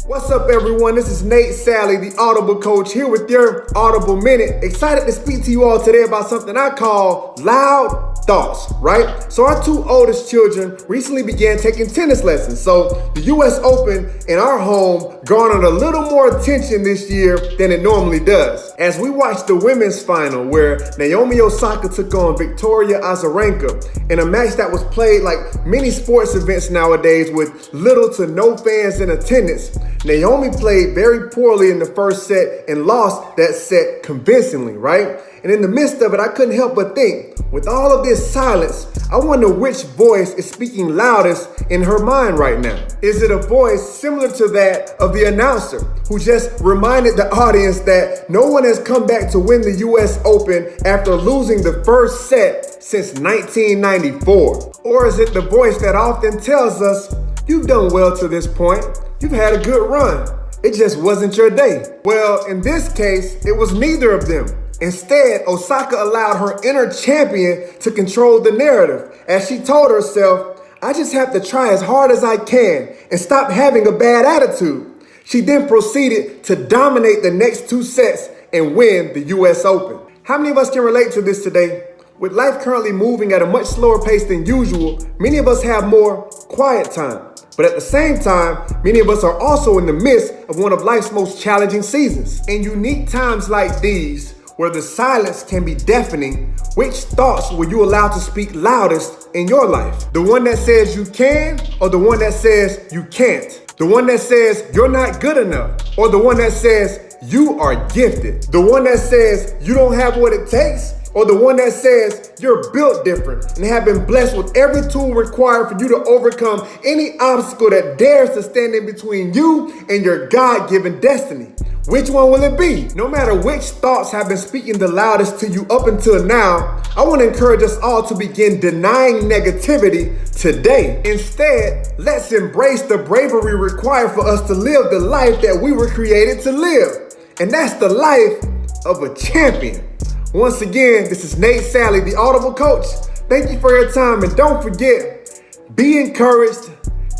What's up, everyone? This is Nate Sally, the Audible coach, here with your Audible Minute. Excited to speak to you all today about something I call loud thoughts, right? So our two oldest children recently began taking tennis lessons. So the US Open in our home garnered a little more attention this year than it normally does. As we watched the women's final where Naomi Osaka took on Victoria Azarenka in a match that was played like many sports events nowadays with little to no fans in attendance, Naomi played very poorly in the first set and lost that set convincingly, right? And in the midst of it, I couldn't help but think, with all of this silence, I wonder which voice is speaking loudest in her mind right now. Is it a voice similar to that of the announcer who just reminded the audience that no one has come back to win the US Open after losing the first set since 1994? Or is it the voice that often tells us, you've done well to this point, you've had a good run, it just wasn't your day? Well, in this case, it was neither of them. Instead, Osaka allowed her inner champion to control the narrative as she told herself, I just have to try as hard as I can and stop having a bad attitude. She then proceeded to dominate the next two sets and win the US Open. How many of us can relate to this today? With life currently moving at a much slower pace than usual, many of us have more quiet time. But at the same time, many of us are also in the midst of one of life's most challenging seasons. In unique times like these, where the silence can be deafening, which thoughts will you allow to speak loudest in your life? The one that says you can, or the one that says you can't? The one that says you're not good enough, or the one that says you are gifted? The one that says you don't have what it takes, or the one that says you're built different and have been blessed with every tool required for you to overcome any obstacle that dares to stand in between you and your God-given destiny? Which one will it be? No matter which thoughts have been speaking the loudest to you up until now, I want to encourage us all to begin denying negativity today. Instead, let's embrace the bravery required for us to live the life that we were created to live. And that's the life of a champion. Once again, this is Nate Sally, the Audible coach. Thank you for your time, and don't forget, be encouraged.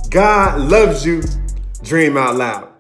God loves you. Dream out loud.